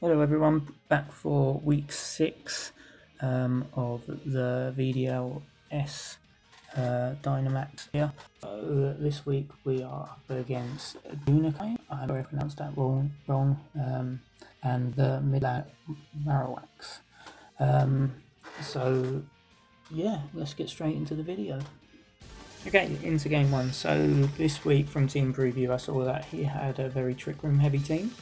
Hello everyone, back for week 6 of the VDL-S Dynamax here. So this week we are up against Dunakai, I hope I pronounced that wrong, and the Midland Marowaks. So yeah, let's get straight into the video. Okay, into game 1. So this week from Team Preview I saw that he had a very Trick Room heavy team.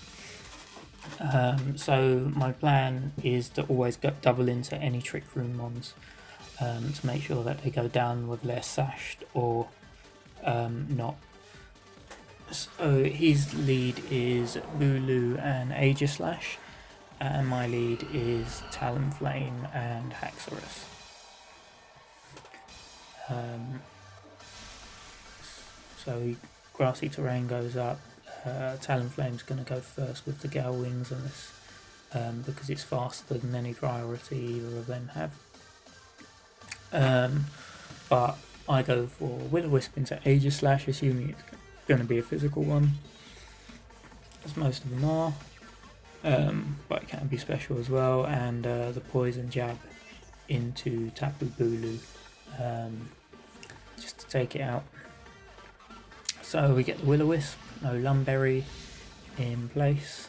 So my plan is to always double into any Trick Room mons to make sure that they go down with less sashed or not. So his lead is Bulu and Aegislash, and my lead is Talonflame and Haxorus. So grassy terrain goes up. Talonflame's going to go first with the Gale Wings on this because it's faster than any priority either of them have. But I go for Will-O-Wisp into Aegislash, assuming it's going to be a physical one, as most of them are, but it can be special as well, and the Poison Jab into Tapu Bulu just to take it out. So we get the Will-O-Wisp, no Lumberry in place.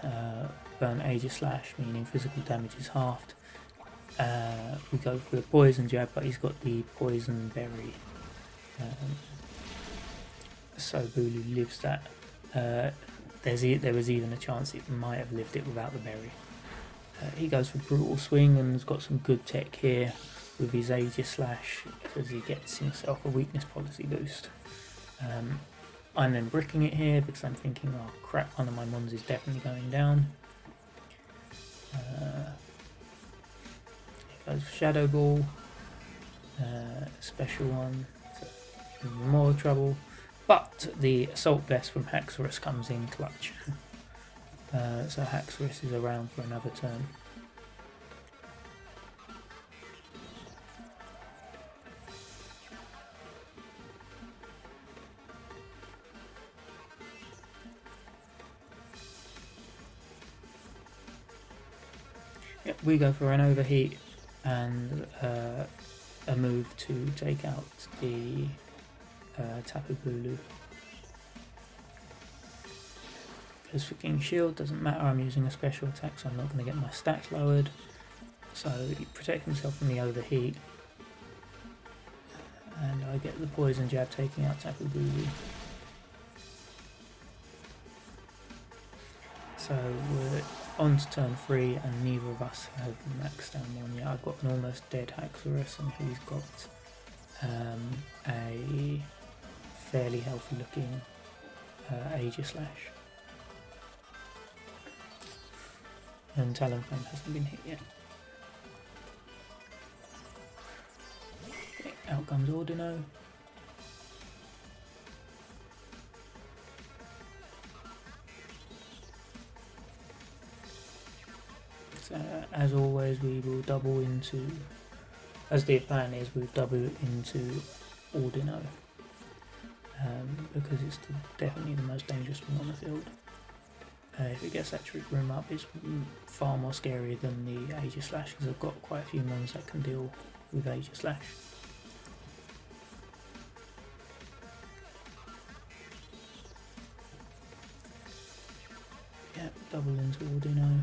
Burn Aegislash, meaning physical damage is halved. We go for the Poison Jab, but he's got the Poison Berry. So Bulu lives that. There was even a chance it might have lived it without the berry. He goes for Brutal Swing and has got some good tech here with his Aegislash because he gets himself a weakness policy boost. I'm then bricking it here because I'm thinking, oh crap, one of my mons is definitely going down. Here goes Shadow Ball, special one, so even more trouble. But the Assault Vest from Haxorus comes in clutch. So Haxorus is around for another turn. Yep, we go for an overheat and a move to take out the Tapu Bulu. Because for King Shield doesn't matter, I'm using a special attack, so I'm not going to get my stacks lowered. So he protects himself from the overheat, and I get the Poison Jab taking out Tapu Bulu. So we're on to turn 3 and neither of us have maxed down one yet. I've got an almost dead Haxorus and he's got a fairly healthy looking Aegislash. And Talonflame hasn't been hit yet. Okay, out comes Ordino. As always, we will double into, as the plan is, we'll double into Ordino because it's definitely the most dangerous one on the field. If it gets that Trick Room up, it's far more scary than the Aegislash because I've got quite a few mons that can deal with Aegislash. Yep, double into Ordino.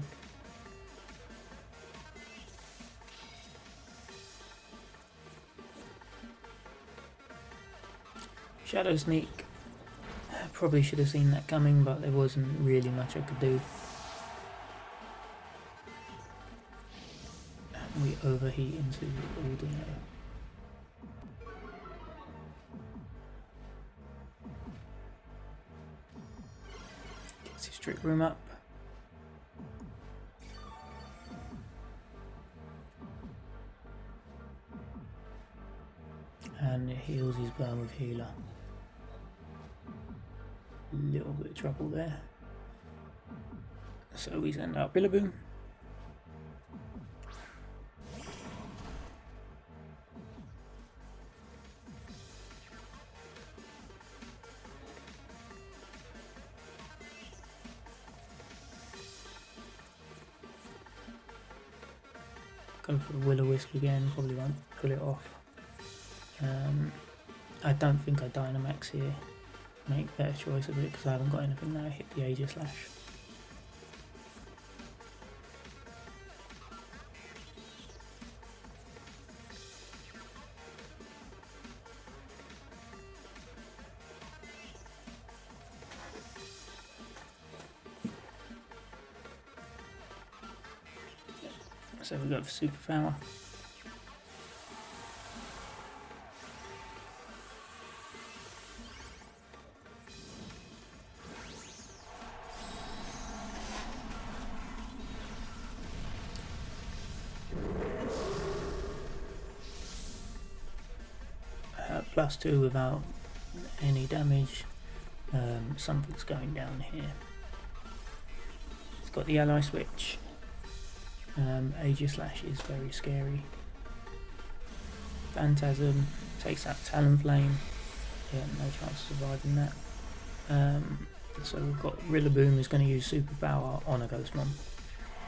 Shadow Sneak, probably should have seen that coming, but there wasn't really much I could do. And we overheat into Ordino. Gets his Trick Room up. And heals his burn with Healer. Little bit of trouble there. So we send out Rillaboom. Go for the Will-O-Wisp again, probably won't pull it off. I don't think I Dynamax here. Make better choice of it because I haven't got anything now. Hit the Aegislash. So we go for Superpower. +2 without any damage. Something's going down here. It's got the ally switch. Aegislash is very scary. Phantasm takes out Talonflame. Yeah, no chance of surviving that. So we've got Rillaboom who's going to use Superpower on a Ghostmon.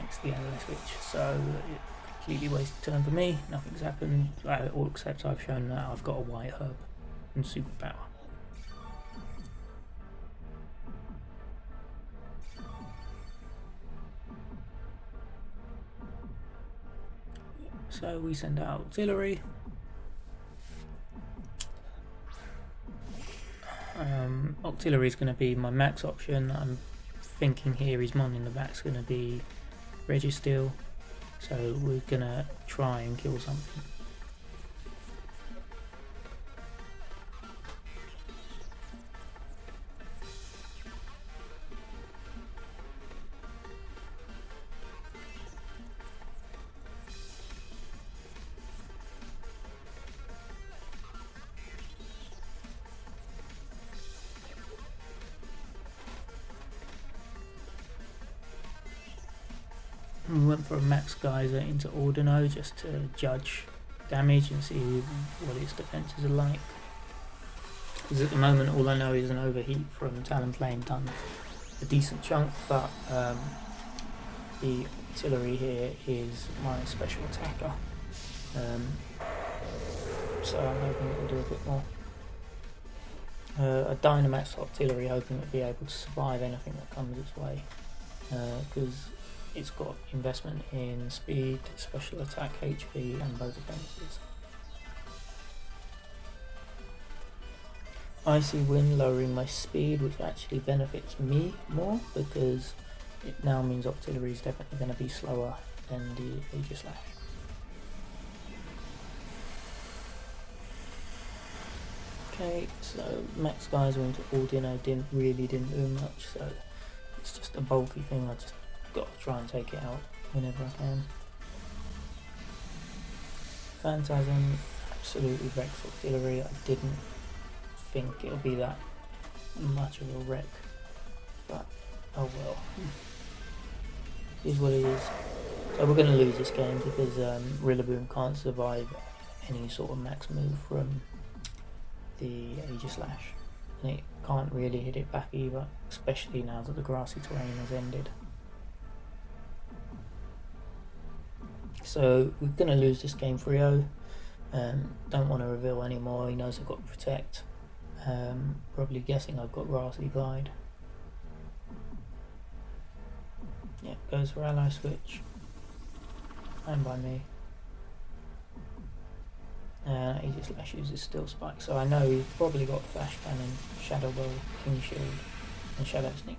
Next to the ally switch. So it completely wasted turn for me. Nothing's happened. All except I've shown that I've got a White Herb and Superpower. So we send out Auxiliary. Auxiliary is going to be my max option. I'm thinking here his mon in the back is going to be Registeel. So we're going to try and kill something. We went for a Max Geyser into Ordino just to judge damage and see what its defences are like. Because at the moment all I know is an overheat from Talonflame done a decent chunk, but the Auxiliary here is my special attacker. So I'm hoping it will do a bit more. A Dynamax Auxiliary, hoping it will be able to survive anything that comes its way. Because it's got investment in speed, special attack, HP and both defences. Icy Wind lowering my speed, which actually benefits me more because it now means Auxiliary is definitely going to be slower than the Aegislash. Okay, so Max Geyser into Ordino didn't do much, so it's just a bulky thing. I just got to try and take it out whenever I can. Phantasm absolutely wrecked Auxiliary. I didn't think it'll be that much of a wreck, but oh well. Is what it is. So we're going to lose this game because Rillaboom can't survive any sort of max move from the Aegislash, and it can't really hit it back either, especially now that the grassy terrain has ended. So we're going to lose this game 3-0. Don't want to reveal anymore. He knows I've got Protect. Probably guessing I've got Grassy Glide. Yeah, goes for Ally Switch. Fine by me. Aegislash uses Steel Spike. So I know he's probably got Flash Cannon, Shadow Ball, King Shield and Shadow Sneak.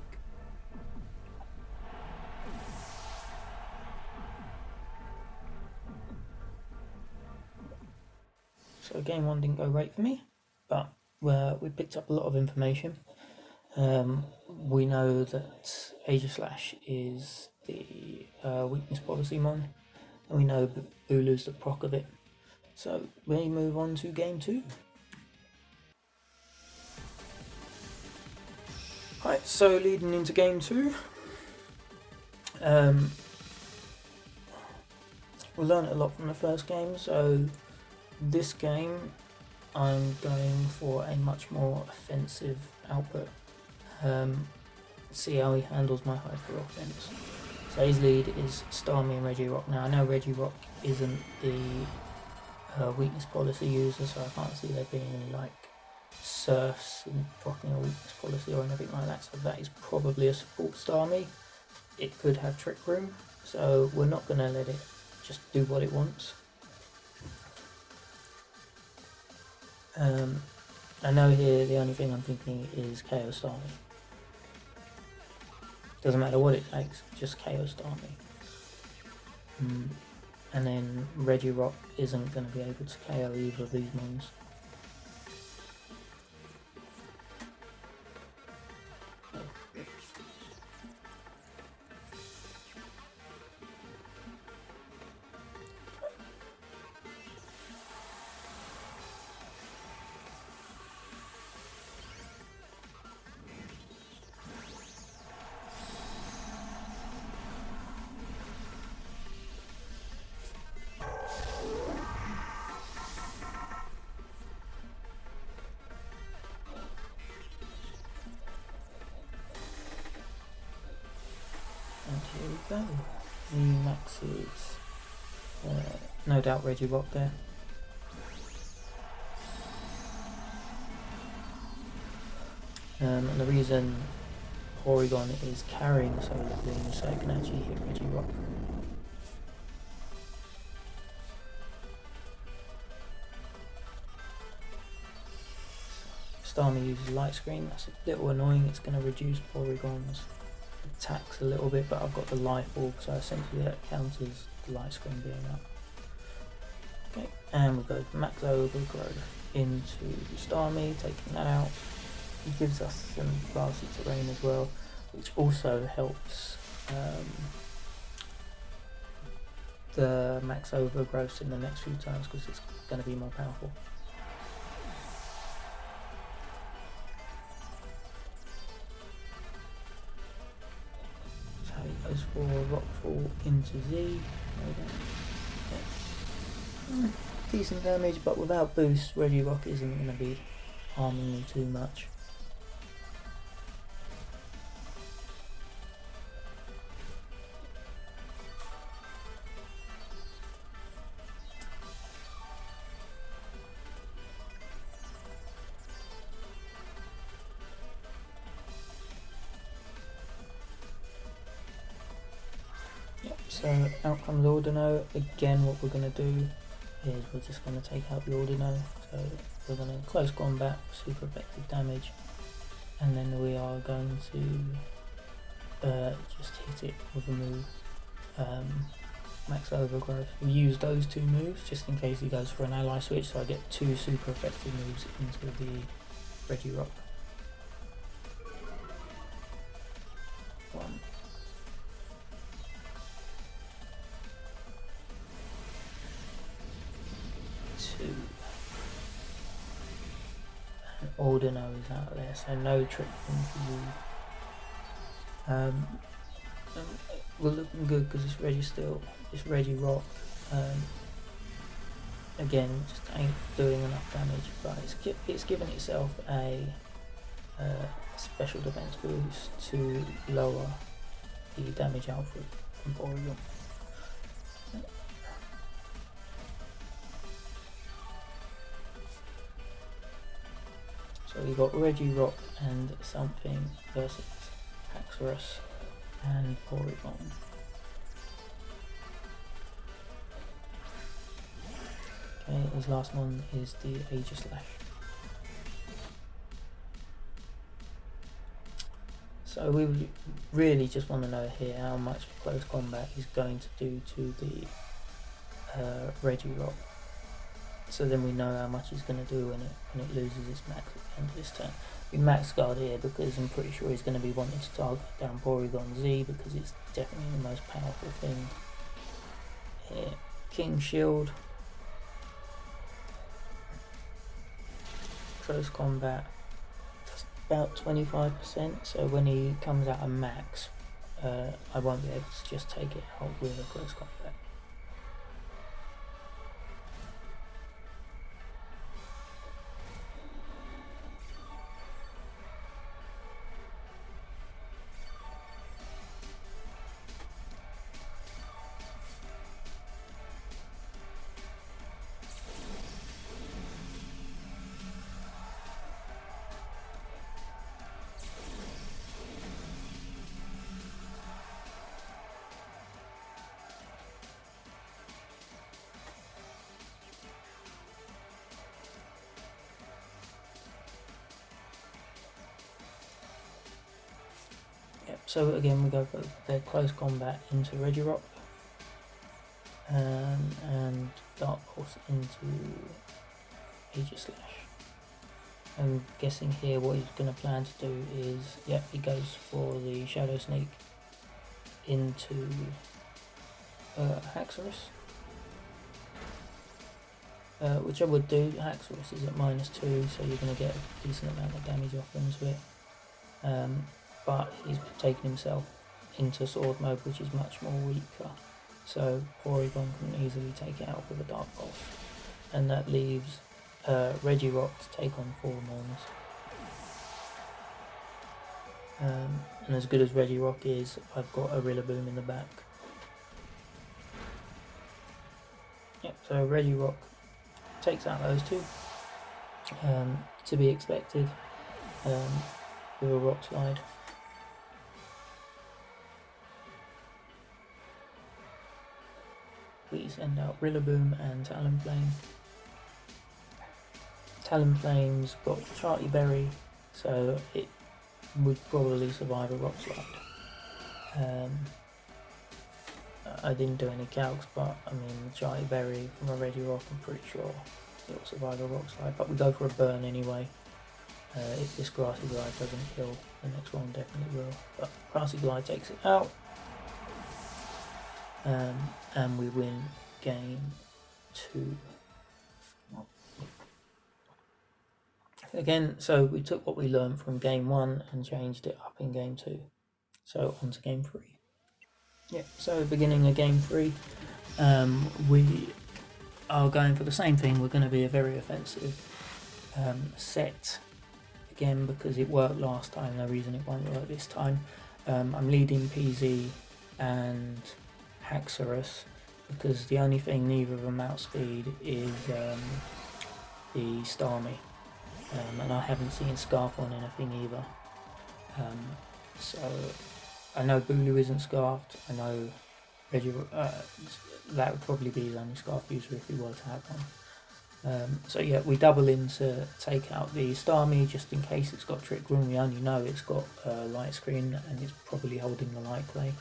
So game 1 didn't go great for me, but we picked up a lot of information. We know that Aegislash is the weakness policy mon, and we know Bulu's the proc of it. So we move on to game 2. Right, so leading into game 2, we learned a lot from the first game, so this game I'm going for a much more offensive output. See how he handles my hyper offense. So his lead is Starmie and Regirock. Now I know Regirock isn't the weakness policy user, so I can't see there being any like surfs and proccing a weakness policy or anything like that, so that is probably a support Starmie. It could have Trick Room, so we're not going to let it just do what it wants. I know here the only thing I'm thinking is KO Starmie. Doesn't matter what it takes, just KO Starmie. And then Regirock isn't going to be able to KO either of these mons. And here we go. The maxes. No doubt Regirock there. And the reason Porygon is carrying Solar Beam is so it can actually hit Regirock. Starmie uses Light Screen, that's a little annoying, it's going to reduce Porygon's attacks a little bit, but I've got the Life Orb, so essentially that counters the Light Screen being up. Okay, and we'll go Max Overgrowth into Starmie, taking that out. He gives us some grassy terrain as well, which also helps the Max Overgrowth in the next few turns because it's going to be more powerful. So he goes for Rockfall into Z. Okay. Decent damage, but without boost, Regirock isn't going to be harming me too much. So out comes Ordino. Again, what we're going to do is we're just going to take out the Ordino. So we're going to close combat, super effective damage, and then we are going to just hit it with a move, Max Overgrowth. We use those two moves just in case he goes for an ally switch, so I get two super effective moves into the Regirock. 1, 2. And Ordino is out there, so no Trick Room for you. We're looking good because it's Regirock. Again, just ain't doing enough damage, but it's given itself a special defense boost to lower the damage output from Porygon. So we got Regirock and something versus Haxorus and Porygon. Okay, his last one is the Aegislash. So we really just want to know here how much close combat is going to do to the Regirock. So then we know how much he's going to do when it loses its max at the end of this turn. We max guard here because I'm pretty sure he's going to be wanting to target down Porygon Z because it's definitely the most powerful thing here. King Shield. Close combat. That's about 25%, so when he comes out of max, I won't be able to just take it out with a close combat. So again, we go for their close combat into Regirock, and Dark Pulse into Aegislash. I'm guessing here what he's going to plan to do is, yeah, he goes for the Shadow Sneak into Haxorus. Which I would do. Haxorus is at -2, so you're going to get a decent amount of damage off into it. But he's taken himself into Sword Mode, which is much more weaker. So Porygon can easily take it out with a Dark Pulse. And that leaves Regirock to take on 4 Mons. And as good as Regirock is, I've got a Rillaboom in the back. Yep, so Regirock takes out those 2. To be expected with a Rock Slide. We send out Rillaboom and Talonflame. Talonflame's got Charty Berry, so it would probably survive a Rock Slide. I didn't do any calcs, but I mean, Charty Berry from a Regirock, I'm pretty sure it'll survive a Rock Slide. But we go for a burn anyway. If this Grassy Glide doesn't kill, the next one definitely will. But Grassy Glide takes it out. And we win game 2. Again, so we took what we learned from game 1 and changed it up in game 2. So on to game 3. Yep, so beginning of game 3, we are going for the same thing. We're going to be a very offensive set again because it worked last time. No reason it won't work this time. I'm leading PZ and Haxorus because the only thing neither of them outspeed is the Starmie, and I haven't seen Scarf on anything either. So I know Bulu isn't Scarfed. I know that would probably be his only Scarf user if he were to have one. So yeah, we double in to take out the Starmie just in case it's got Trick Room. We only know it's got Light Screen and it's probably holding the Light Clay.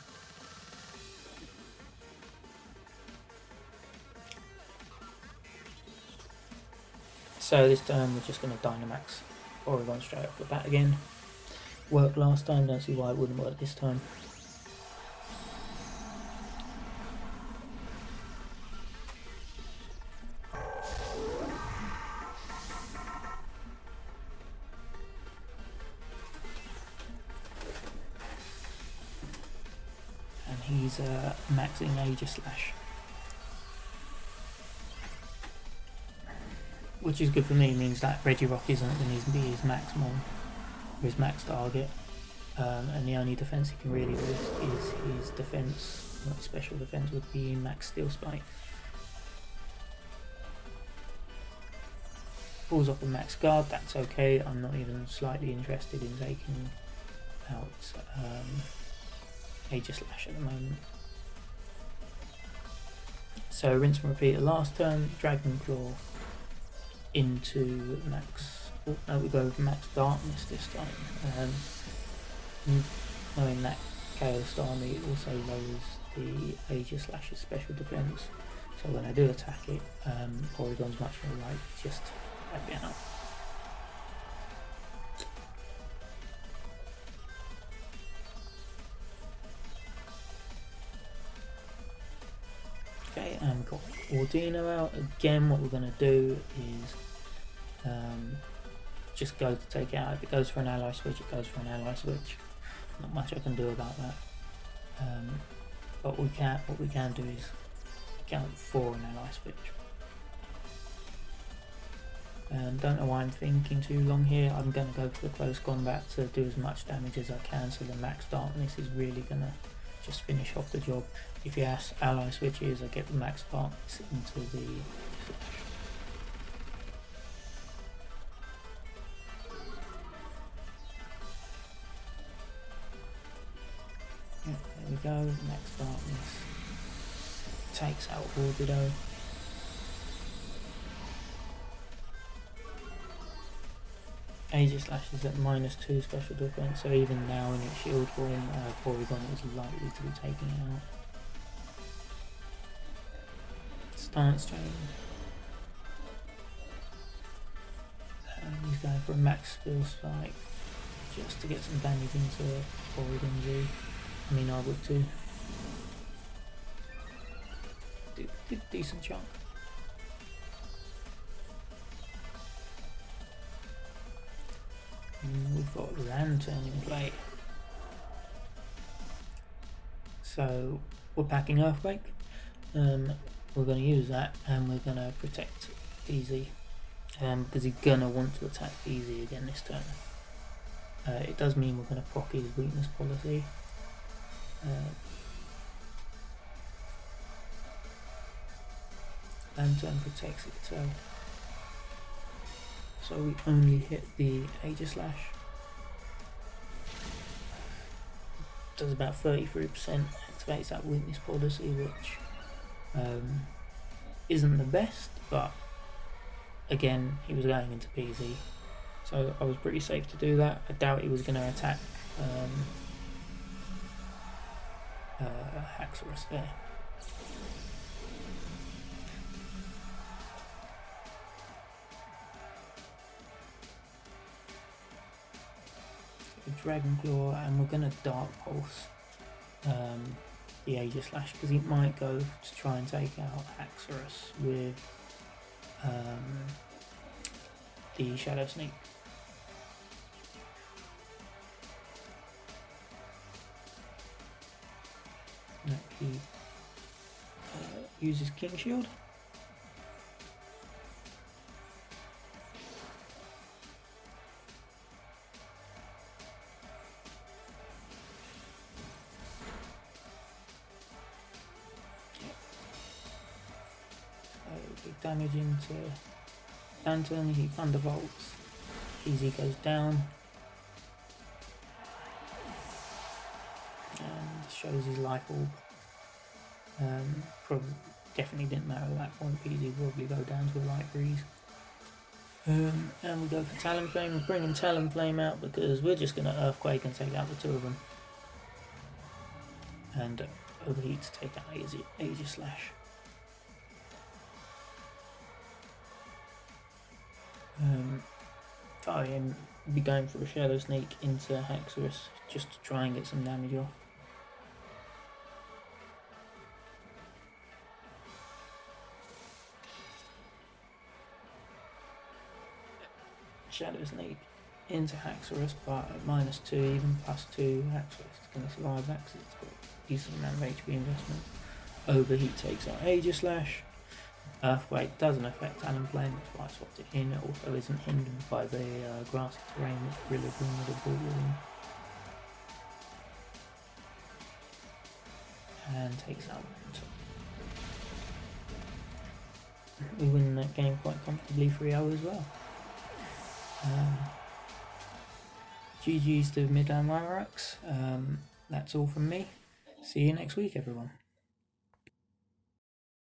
So this turn we're just going to Dynamax Porygon straight off the bat again. Worked last time, don't see why it wouldn't work this time. And he's maxing Aegislash. Which is good for me, means that Regirock isn't going to be his max mon, or his max target, and the only defense he can really do is his defense, not special defense, would be max Steel Spike. Pulls off a max guard, that's okay. I'm not even slightly interested in taking out Aegislash at the moment. So rinse and repeat the last turn, Dragon Claw into max, oh no, we go with max darkness this time, knowing that KO Starmie also lowers the Aegislash's special defense, so when I do attack it, Porygon's much more likely just to wipe it out. Okay, and we've got Ordino out. Again, what we're going to do is just go to take it out. If it goes for an ally switch, it goes for an ally switch. Not much I can do about that. But what we can do is count for an ally switch. Don't know why I'm thinking too long here. I'm going to go for the close combat to do as much damage as I can, so the max darkness is really going to just finish off the job. If you ask ally switches, I get the max darkness into the yeah, there we go, max darkness takes out Orbido. Aegislash is at -2 special defense, so even now in its shield form, Porygon is likely to be taking it out. Stance chain. He's going for a max skill spike just to get some damage into Porygon Z. I mean, I would too. Decent chunk. And we've got Lantern in play. So we're packing Earthquake. We're going to use that and we're going to protect PZ. Because he's going to want to attack PZ again this turn. It does mean we're going to proc his weakness policy. Lantern protects itself. So we only hit the Aegislash. Does about 33%, activates that weakness policy, which isn't the best, but again, he was going into PZ, so I was pretty safe to do that. I doubt he was going to attack Haxorus there. Dragon Claw, and we're going to Dark Pulse the Aegislash because he might go to try and take out Haxorus with the Shadow Sneak. He uses King Shield. Big damage into Lantern, he Thunderbolts, PZ goes down and shows his life orb. Probably definitely didn't matter at that point, PZ probably go down to a light breeze. And we go for Talonflame. We're bringing Talonflame out because we're just going to Earthquake and take out the two of them. And Overheat to take out Aegislash. I am be going for a Shadow Sneak into Haxorus just to try and get some damage off. Shadow Sneak into Haxorus, but at -2, even +2, Haxorus is going to survive that because it's got a decent amount of HP investment. Overheat takes out Aegislash. Earthquake doesn't affect Talonflame, that's why I swapped it in. It also isn't hindered by the grassy terrain which Rillaboom would have brought in. And takes out Lantern. We win that game quite comfortably 3-0 as well. GG's to Midland Marowaks. That's all from me. See you next week, everyone.